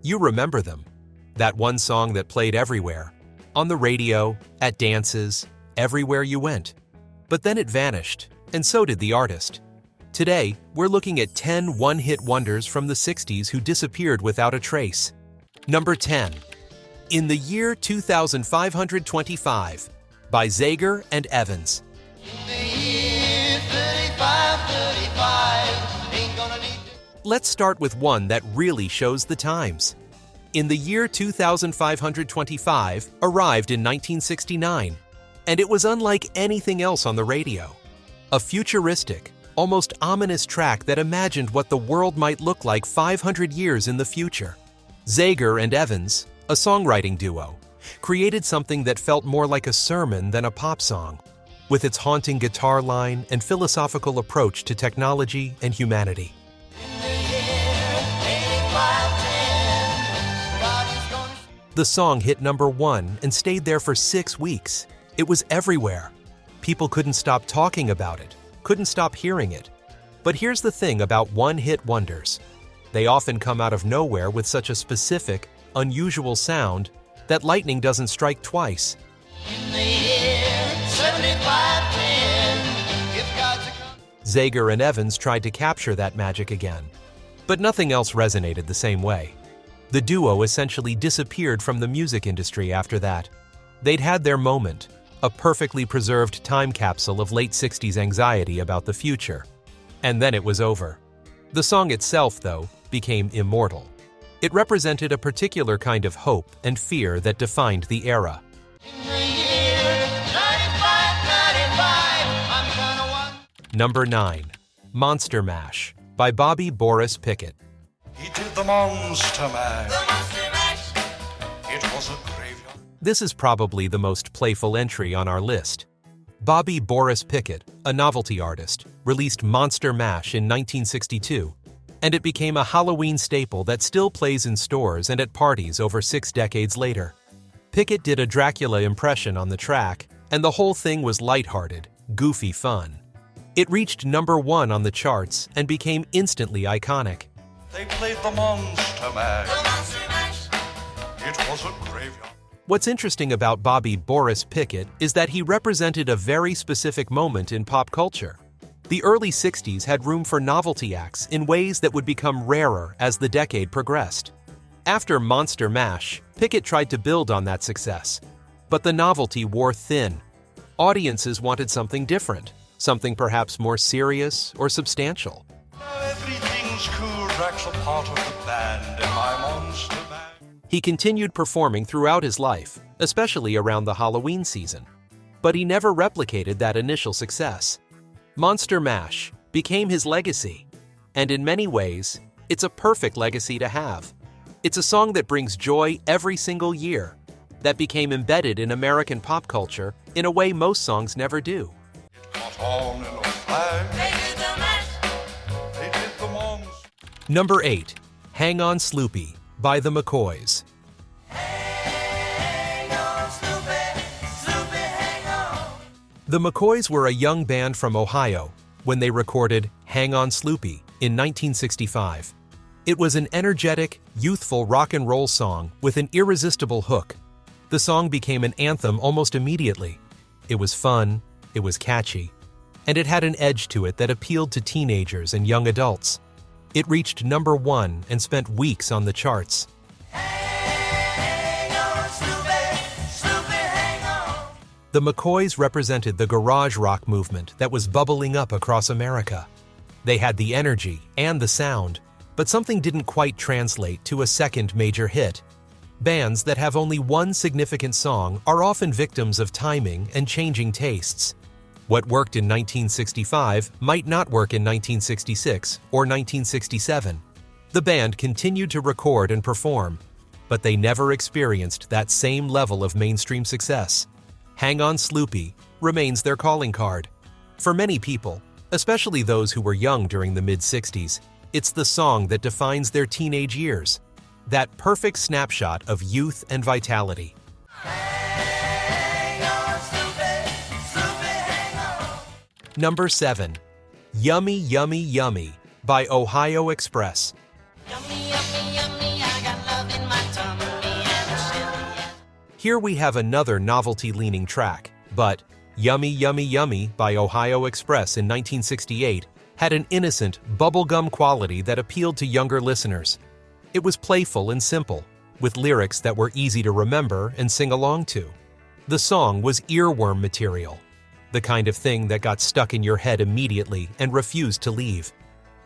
You remember them. That one song that played everywhere. On the radio, at dances, everywhere you went. But then it vanished, and so did the artist. Today, we're looking at 10 one-hit wonders from the 60s who disappeared without a trace. Number 10. In the Year 2525 by Zager and Evans. Let's start with one that really shows the times. In the Year 2525 arrived in 1969, and it was unlike anything else on the radio. A futuristic, almost ominous track that imagined what the world might look like 500 years in the future. Zager and Evans, a songwriting duo, created something that felt more like a sermon than a pop song, with its haunting guitar line and philosophical approach to technology and humanity. The song hit number 1 and stayed there for 6 weeks. It was everywhere. People couldn't stop talking about it, couldn't stop hearing it. But here's the thing about one-hit wonders. They often come out of nowhere with such a specific, unusual sound that lightning doesn't strike twice. Zager and Evans tried to capture that magic again, but nothing else resonated the same way. The duo essentially disappeared from the music industry after that. They'd had their moment, a perfectly preserved time capsule of late 60s anxiety about the future. And then it was over. The song itself, though, became immortal. It represented a particular kind of hope and fear that defined the era. Number 9. Monster Mash by Bobby Boris Pickett. He did the Monster Mash. It was a graveyard. This is probably the most playful entry on our list. Bobby Boris Pickett, a novelty artist, released Monster Mash in 1962, and it became a Halloween staple that still plays in stores and at parties over 6 decades later. Pickett did a Dracula impression on the track, and the whole thing was lighthearted, goofy fun. It reached number 1 on the charts and became instantly iconic. They played the Monster Mash. It was a graveyard. What's interesting about Bobby Boris Pickett is that he represented a very specific moment in pop culture. The early 60s had room for novelty acts in ways that would become rarer as the decade progressed. After Monster Mash, Pickett tried to build on that success. But the novelty wore thin. Audiences wanted something different, something perhaps more serious or substantial. Now everything's cool. Drax a part of the band in my Monster Mash. He continued performing throughout his life, especially around the Halloween season. But he never replicated that initial success. Monster Mash became his legacy, and in many ways, it's a perfect legacy to have. It's a song that brings joy every single year, that became embedded in American pop culture in a way most songs never do. It caught on in a flash. They did the mash. They did the Monster. Number 8. Hang On Sloopy by the McCoys. Hang on, Sloopy, Sloopy, hang on. The McCoys were a young band from Ohio when they recorded Hang On Sloopy in 1965. It was an energetic, youthful rock and roll song with an irresistible hook. The song became an anthem almost immediately. It was fun, it was catchy, and it had an edge to it that appealed to teenagers and young adults. It reached number 1 and spent weeks on the charts. Hang on, Sloopy, Sloopy, hang on. The McCoys represented the garage rock movement that was bubbling up across America. They had the energy and the sound, but something didn't quite translate to a second major hit. Bands that have only one significant song are often victims of timing and changing tastes. What worked in 1965 might not work in 1966 or 1967. The band continued to record and perform, but they never experienced that same level of mainstream success. Hang On Sloopy remains their calling card. For many people, especially those who were young during the mid-60s, it's the song that defines their teenage years, that perfect snapshot of youth and vitality. Number 7. Yummy Yummy Yummy by Ohio Express. Yummy, yummy, yummy, I got love in Here we have another novelty-leaning track, but Yummy Yummy Yummy by Ohio Express in 1968 had an innocent, bubblegum quality that appealed to younger listeners. It was playful and simple, with lyrics that were easy to remember and sing along to. The song was earworm material, the kind of thing that got stuck in your head immediately and refused to leave.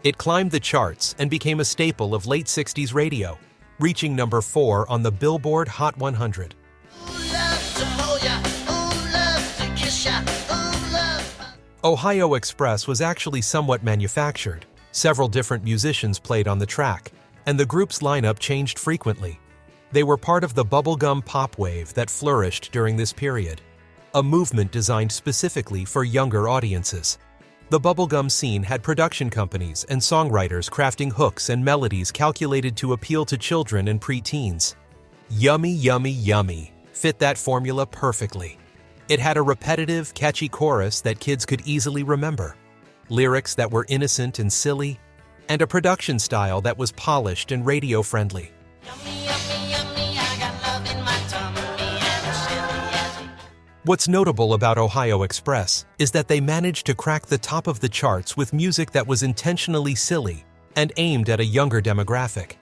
It climbed the charts and became a staple of late 60s radio, reaching number 4 on the Billboard Hot 100. Ohio Express was actually somewhat manufactured. Several different musicians played on the track, and the group's lineup changed frequently. They were part of the bubblegum pop wave that flourished during this period, a movement designed specifically for younger audiences. The bubblegum scene had production companies and songwriters crafting hooks and melodies calculated to appeal to children and preteens. Yummy Yummy Yummy fit that formula perfectly. It had a repetitive, catchy chorus that kids could easily remember, lyrics that were innocent and silly, and a production style that was polished and radio-friendly. What's notable about Ohio Express is that they managed to crack the top of the charts with music that was intentionally silly and aimed at a younger demographic.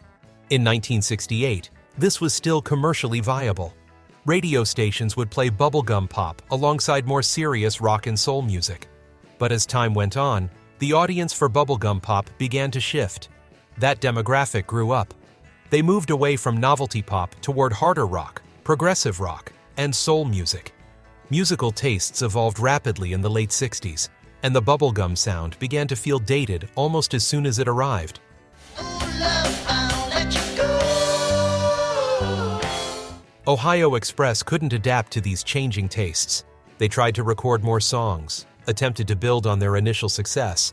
In 1968, this was still commercially viable. Radio stations would play bubblegum pop alongside more serious rock and soul music. But as time went on, the audience for bubblegum pop began to shift. That demographic grew up. They moved away from novelty pop toward harder rock, progressive rock, and soul music. Musical tastes evolved rapidly in the late 60s, and the bubblegum sound began to feel dated almost as soon as it arrived. Ohio Express couldn't adapt to these changing tastes. They tried to record more songs, attempted to build on their initial success,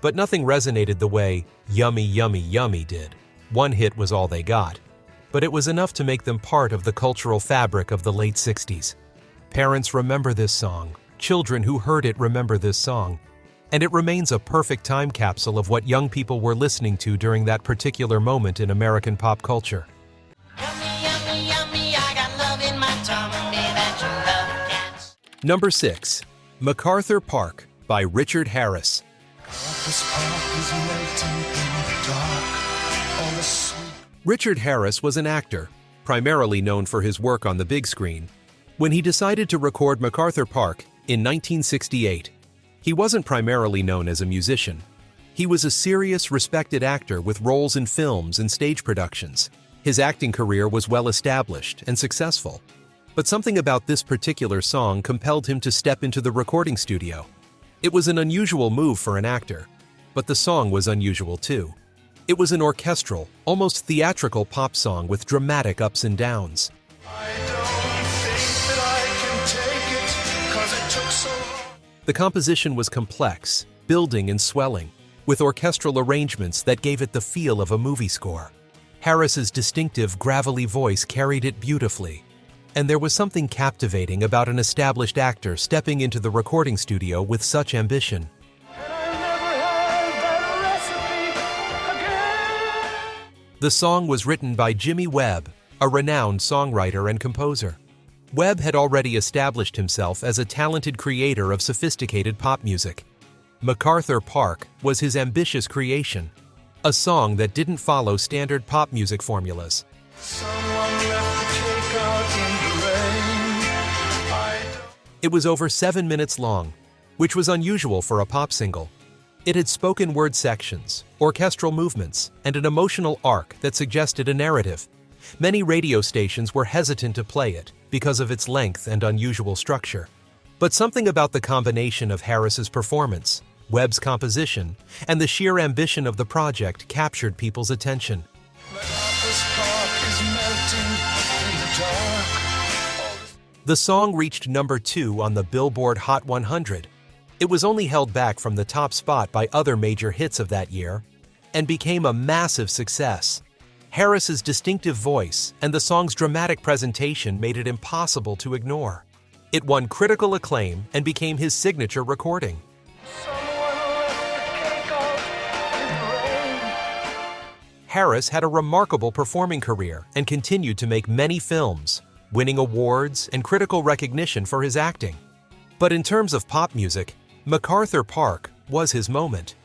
but nothing resonated the way Yummy Yummy Yummy did. One hit was all they got, but it was enough to make them part of the cultural fabric of the late 60s. Parents remember this song, children who heard it remember this song, and it remains a perfect time capsule of what young people were listening to during that particular moment in American pop culture. Number 6. MacArthur Park by Richard Harris. Richard Harris was an actor, primarily known for his work on the big screen. When he decided to record MacArthur Park in 1968, he wasn't primarily known as a musician. He was a serious, respected actor with roles in films and stage productions. His acting career was well established and successful. But something about this particular song compelled him to step into the recording studio. It was an unusual move for an actor, but the song was unusual too. It was an orchestral, almost theatrical pop song with dramatic ups and downs. The composition was complex, building and swelling, with orchestral arrangements that gave it the feel of a movie score. Harris's distinctive, gravelly voice carried it beautifully, and there was something captivating about an established actor stepping into the recording studio with such ambition. The song was written by Jimmy Webb, a renowned songwriter and composer. Webb had already established himself as a talented creator of sophisticated pop music. MacArthur Park was his ambitious creation, a song that didn't follow standard pop music formulas. It was over 7 minutes long, which was unusual for a pop single. It had spoken word sections, orchestral movements, and an emotional arc that suggested a narrative. Many radio stations were hesitant to play it because of its length and unusual structure. But something about the combination of Harris's performance, Webb's composition, and the sheer ambition of the project captured people's attention. The song reached number 2 on the Billboard Hot 100. It was only held back from the top spot by other major hits of that year, and became a massive success. Harris's distinctive voice and the song's dramatic presentation made it impossible to ignore. It won critical acclaim and became his signature recording. Harris had a remarkable performing career and continued to make many films. winning awards and critical recognition for his acting. But in terms of pop music, MacArthur Park was his moment.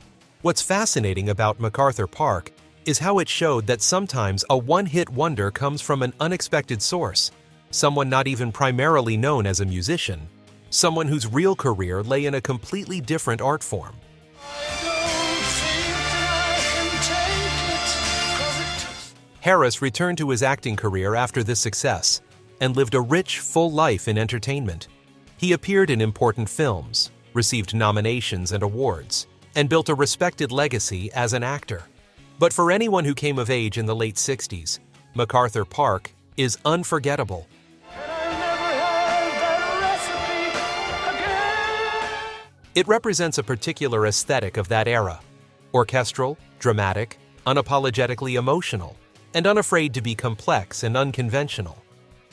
What's fascinating about MacArthur Park is how it showed that sometimes a one-hit wonder comes from an unexpected source, someone not even primarily known as a musician, someone whose real career lay in a completely different art form. Harris returned to his acting career after this success and lived a rich, full life in entertainment. He appeared in important films, received nominations and awards, and built a respected legacy as an actor. But for anyone who came of age in the late 60s, MacArthur Park is unforgettable. It represents a particular aesthetic of that era: orchestral, dramatic, unapologetically emotional, and unafraid to be complex and unconventional.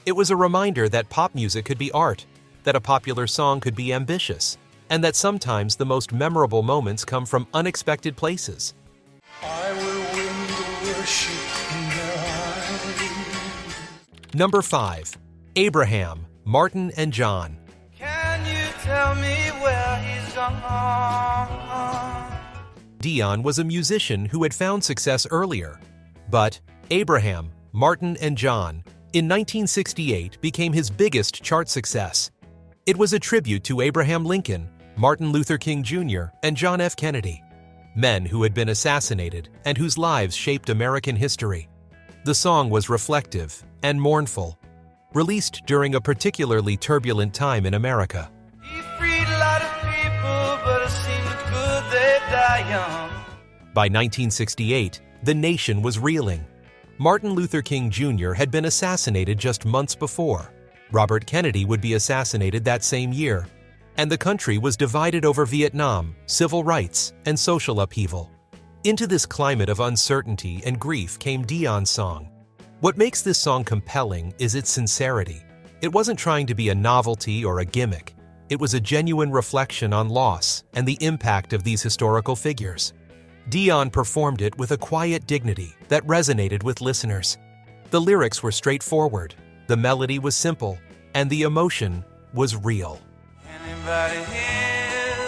It was a reminder that pop music could be art, that a popular song could be ambitious, and that sometimes the most memorable moments come from unexpected places. I will win the worship in their eyes. Number 5. Abraham, Martin and John. Can you tell me where he's gone? Dion was a musician who had found success earlier, but Abraham, Martin and John in 1968 became his biggest chart success. It was a tribute to Abraham Lincoln, Martin Luther King Jr., and John F. Kennedy, men who had been assassinated and whose lives shaped American history. The song was reflective and mournful, released during a particularly turbulent time in America. He freed a lot of people, but it seems good they die young. By 1968, the nation was reeling. Martin Luther King Jr. had been assassinated just months before. Robert Kennedy would be assassinated that same year, and the country was divided over Vietnam, civil rights, and social upheaval. Into this climate of uncertainty and grief came Dion's song. What makes this song compelling is its sincerity. It wasn't trying to be a novelty or a gimmick. It was a genuine reflection on loss and the impact of these historical figures. Dion performed it with a quiet dignity that resonated with listeners. The lyrics were straightforward, the melody was simple, and the emotion was real. Anybody here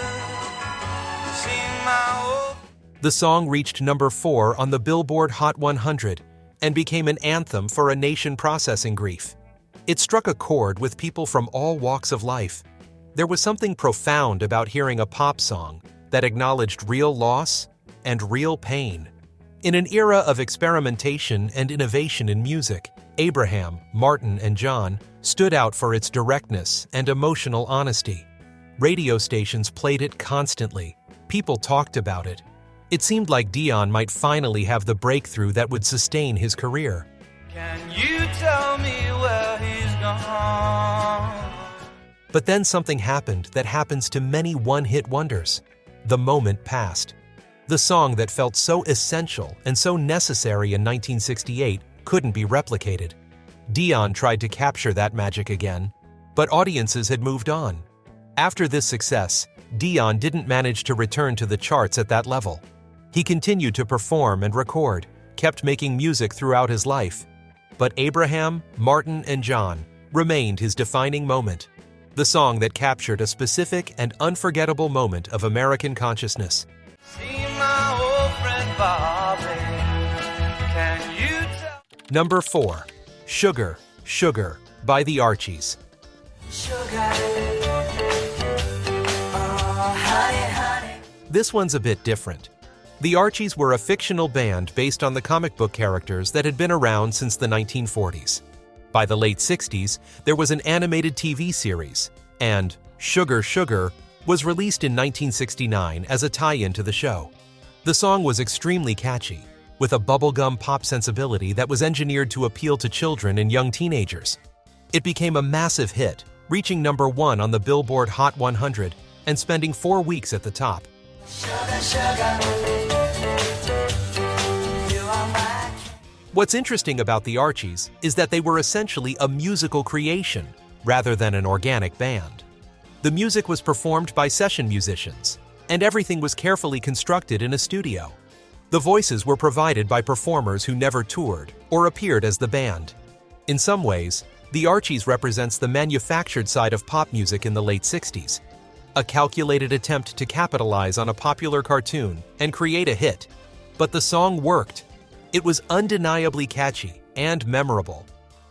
seen my old... The song reached number 4 on the Billboard Hot 100 and became an anthem for a nation processing grief. It struck a chord with people from all walks of life. There was something profound about hearing a pop song that acknowledged real loss and real pain. In an era of experimentation and innovation in music, Abraham, Martin, and John stood out for its directness and emotional honesty. Radio stations played it constantly. People talked about it. It seemed like Dion might finally have the breakthrough that would sustain his career. Can you tell me where he's gone? But then something happened that happens to many one-hit wonders. The moment passed. The song that felt so essential and so necessary in 1968 couldn't be replicated. Dion tried to capture that magic again, but audiences had moved on. After this success, Dion didn't manage to return to the charts at that level. He continued to perform and record, kept making music throughout his life. But Abraham, Martin, and John remained his defining moment, the song that captured a specific and unforgettable moment of American consciousness. See my old friend Bobby. Can you tell? Number 4. Sugar, Sugar by the Archies. Sugar. Oh, honey, honey. This one's a bit different. The Archies were a fictional band based on the comic book characters that had been around since the 1940s. By the late 60s, there was an animated TV series, and Sugar, Sugar was released in 1969 as a tie-in to the show. The song was extremely catchy, with a bubblegum pop sensibility that was engineered to appeal to children and young teenagers. It became a massive hit, reaching number 1 on the Billboard Hot 100 and spending 4 weeks at the top. Sugar, sugar. You are my... What's interesting about the Archies is that they were essentially a musical creation rather than an organic band. The music was performed by session musicians, and everything was carefully constructed in a studio. The voices were provided by performers who never toured or appeared as the band. In some ways, The Archies represents the manufactured side of pop music in the late 60s, a calculated attempt to capitalize on a popular cartoon and create a hit. But the song worked. It was undeniably catchy and memorable.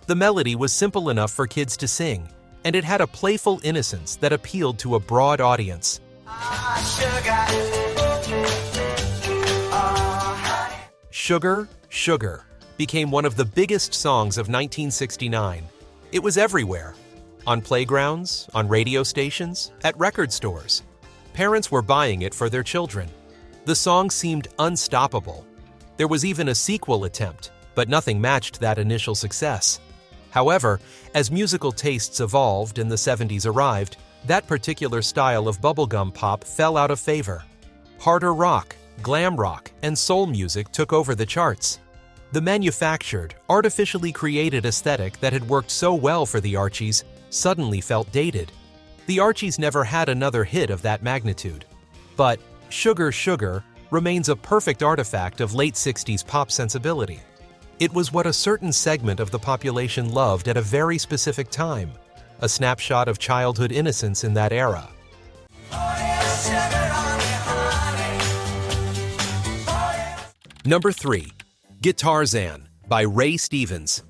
The melody was simple enough for kids to sing, and it had a playful innocence that appealed to a broad audience. Sugar, Sugar became one of the biggest songs of 1969. It was everywhere. On playgrounds, on radio stations, at record stores. Parents were buying it for their children. The song seemed unstoppable. There was even a sequel attempt, but nothing matched that initial success. However, as musical tastes evolved and the 70s arrived, that particular style of bubblegum pop fell out of favor. Harder rock, glam rock, and soul music took over the charts. The manufactured, artificially created aesthetic that had worked so well for the Archies suddenly felt dated. The Archies never had another hit of that magnitude. But Sugar Sugar remains a perfect artifact of late 60s pop sensibility. It was what a certain segment of the population loved at a very specific time, a snapshot of childhood innocence in that era. Number 3. Guitarzan by Ray Stevens.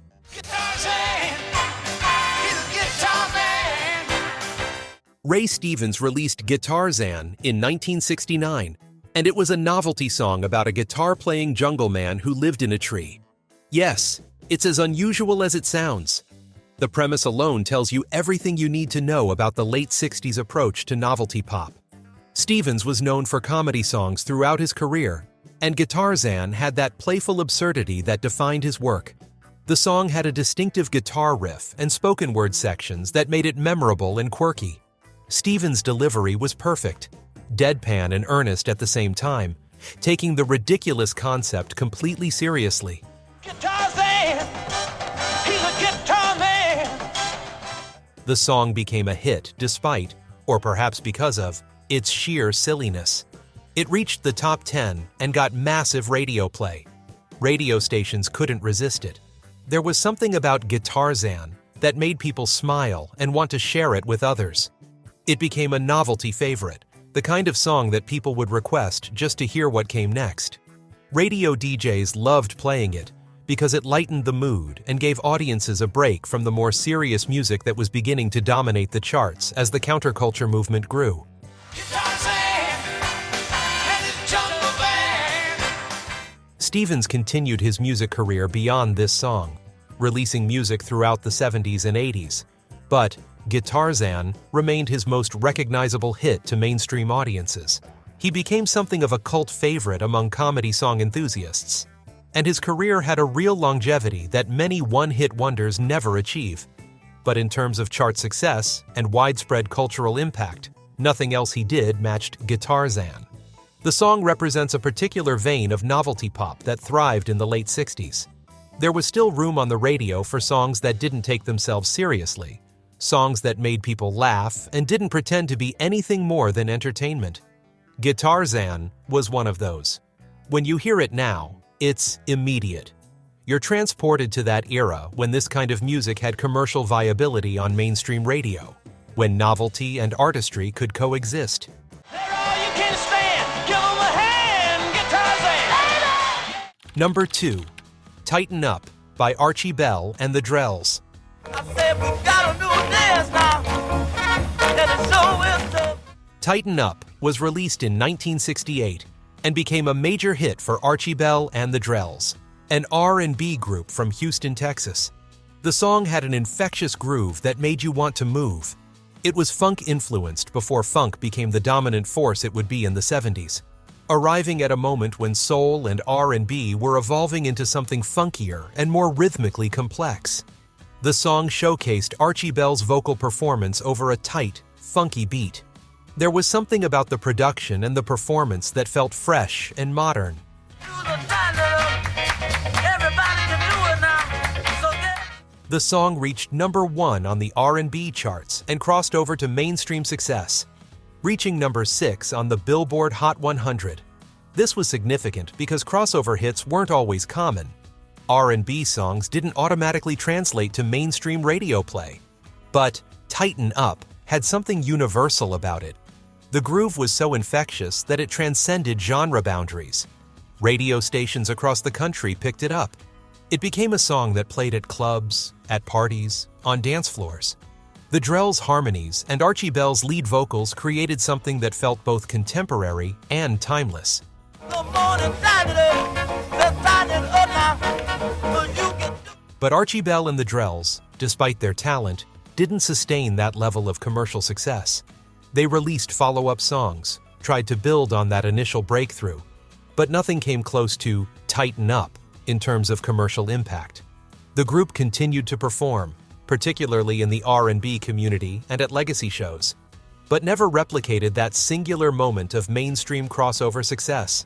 Ray Stevens released Guitarzan in 1969, and it was a novelty song about a guitar-playing jungle man who lived in a tree. Yes, it's as unusual as it sounds. The premise alone tells you everything you need to know about the late 60s approach to novelty pop. Stevens was known for comedy songs throughout his career, and Guitarzan had that playful absurdity that defined his work. The song had a distinctive guitar riff and spoken word sections that made it memorable and quirky. Stevens' delivery was perfect, deadpan and earnest at the same time, taking the ridiculous concept completely seriously. Guitarzan, he's a guitar man. The song became a hit despite, or perhaps because of, its sheer silliness. It reached the top 10 and got massive radio play. Radio stations couldn't resist it. There was something about Guitarzan that made people smile and want to share it with others. It became a novelty favorite, the kind of song that people would request just to hear what came next. Radio DJs loved playing it because it lightened the mood and gave audiences a break from the more serious music that was beginning to dominate the charts as the counterculture movement grew. Stevens continued his music career beyond this song, releasing music throughout the 70s and 80s. But Guitarzan remained his most recognizable hit to mainstream audiences. He became something of a cult favorite among comedy song enthusiasts. And his career had a real longevity that many one-hit wonders never achieve. But in terms of chart success and widespread cultural impact, nothing else he did matched Guitarzan. The song represents a particular vein of novelty pop that thrived in the late 60s. There was still room on the radio for songs that didn't take themselves seriously, songs that made people laugh and didn't pretend to be anything more than entertainment. Guitarzan was one of those. When you hear it now, it's immediate. You're transported to that era when this kind of music had commercial viability on mainstream radio, when novelty and artistry could coexist. Number 2. Tighten Up by Archie Bell and the Drells. Tighten Up was released in 1968 and became a major hit for Archie Bell and the Drells, an R&B group from Houston, Texas. The song had an infectious groove that made you want to move. It was funk-influenced before funk became the dominant force it would be in the 70s. Arriving at a moment when soul and R&B were evolving into something funkier and more rhythmically complex. The song showcased Archie Bell's vocal performance over a tight, funky beat. There was something about the production and the performance that felt fresh and modern. The song reached number 1 on the R&B charts and crossed over to mainstream success, reaching number 6 on the Billboard Hot 100. This was significant because crossover hits weren't always common. R&B songs didn't automatically translate to mainstream radio play. But Tighten Up had something universal about it. The groove was so infectious that it transcended genre boundaries. Radio stations across the country picked it up. It became a song that played at clubs, at parties, on dance floors. The Drell's harmonies and Archie Bell's lead vocals created something that felt both contemporary and timeless. But Archie Bell and the Drells, despite their talent, didn't sustain that level of commercial success. They released follow-up songs, tried to build on that initial breakthrough, but nothing came close to Tighten Up in terms of commercial impact. The group continued to perform, particularly in the R&B community and at legacy shows, but never replicated that singular moment of mainstream crossover success.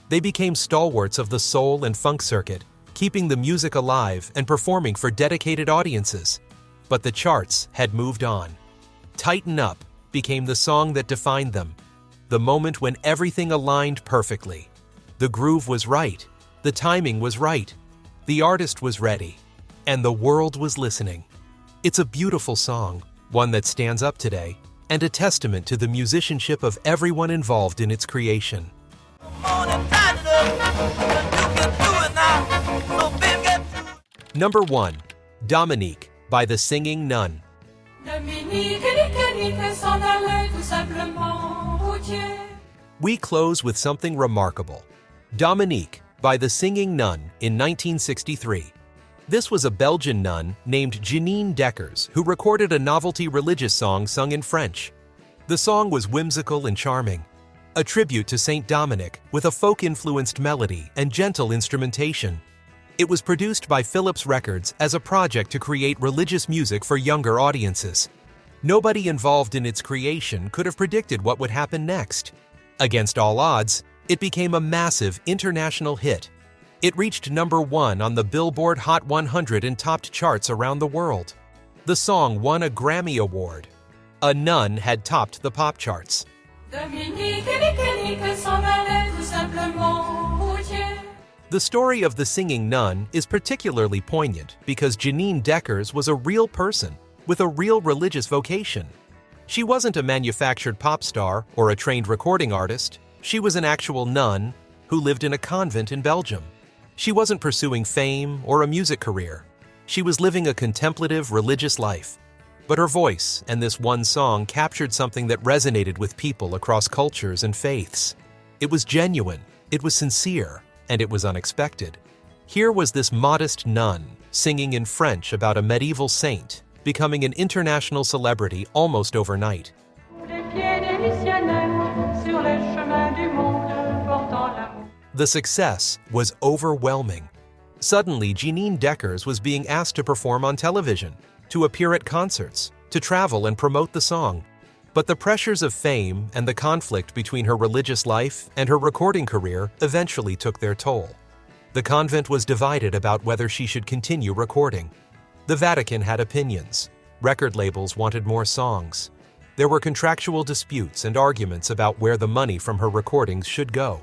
They became stalwarts of the soul and funk circuit, keeping the music alive and performing for dedicated audiences. But the charts had moved on. Tighten Up became the song that defined them, the moment when everything aligned perfectly. The groove was right, the timing was right, the artist was ready, and the world was listening. It's a beautiful song, one that stands up today, and a testament to the musicianship of everyone involved in its creation. Number 1. Dominique by the Singing Nun. We close with something remarkable. Dominique by the Singing Nun in 1963. This was a Belgian nun named Janine Deckers who recorded a novelty religious song sung in French. The song was whimsical and charming, a tribute to Saint Dominic with a folk-influenced melody and gentle instrumentation. It was produced by Philips Records as a project to create religious music for younger audiences. Nobody involved in its creation could have predicted what would happen next. Against all odds, it became a massive international hit. It reached number 1 on the Billboard Hot 100 and topped charts around the world. The song won a Grammy Award. A nun had topped the pop charts. The story of the Singing Nun is particularly poignant because Janine Deckers was a real person with a real religious vocation. She wasn't a manufactured pop star or a trained recording artist. She was an actual nun who lived in a convent in Belgium. She wasn't pursuing fame or a music career. She was living a contemplative religious life. But her voice and this one song captured something that resonated with people across cultures and faiths. It was genuine, it was sincere, and it was unexpected. Here was this modest nun singing in French about a medieval saint becoming an international celebrity almost overnight. The success was overwhelming. Suddenly, Janine Deckers was being asked to perform on television, to appear at concerts, to travel and promote the song. But the pressures of fame and the conflict between her religious life and her recording career eventually took their toll. The convent was divided about whether she should continue recording. The Vatican had opinions. Record labels wanted more songs. There were contractual disputes and arguments about where the money from her recordings should go.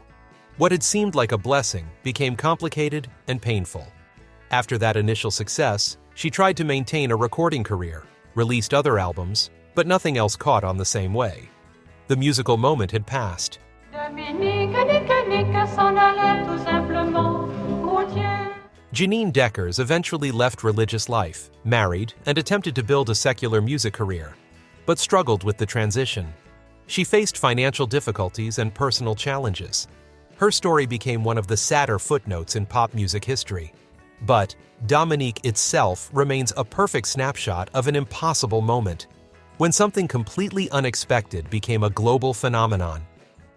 What had seemed like a blessing became complicated and painful. After that initial success, she tried to maintain a recording career, released other albums, but nothing else caught on the same way. The musical moment had passed. Janine Deckers eventually left religious life, married, and attempted to build a secular music career, but struggled with the transition. She faced financial difficulties and personal challenges. Her story became one of the sadder footnotes in pop music history. But Dominique itself remains a perfect snapshot of an impossible moment, when something completely unexpected became a global phenomenon.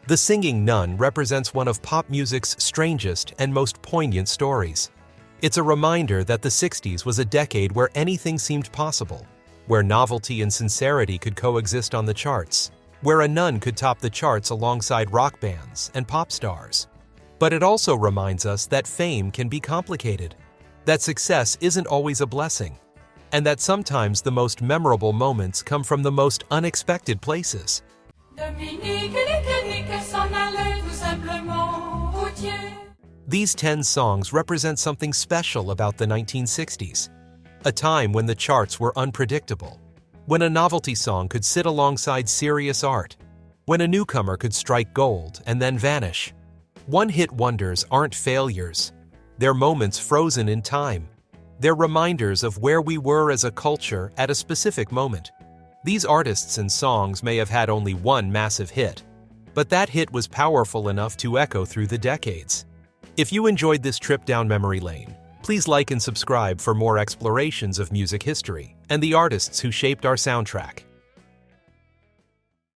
The Singing Nun represents one of pop music's strangest and most poignant stories. It's a reminder that the 60s was a decade where anything seemed possible, where novelty and sincerity could coexist on the charts, where a nun could top the charts alongside rock bands and pop stars. But it also reminds us that fame can be complicated, that success isn't always a blessing, and that sometimes the most memorable moments come from the most unexpected places. These 10 songs represent something special about the 1960s, a time when the charts were unpredictable, when a novelty song could sit alongside serious art, when a newcomer could strike gold and then vanish. One-hit wonders aren't failures. They're moments frozen in time. They're reminders of where we were as a culture at a specific moment. These artists and songs may have had only one massive hit, but that hit was powerful enough to echo through the decades. If you enjoyed this trip down memory lane, please like and subscribe for more explorations of music history and the artists who shaped our soundtrack.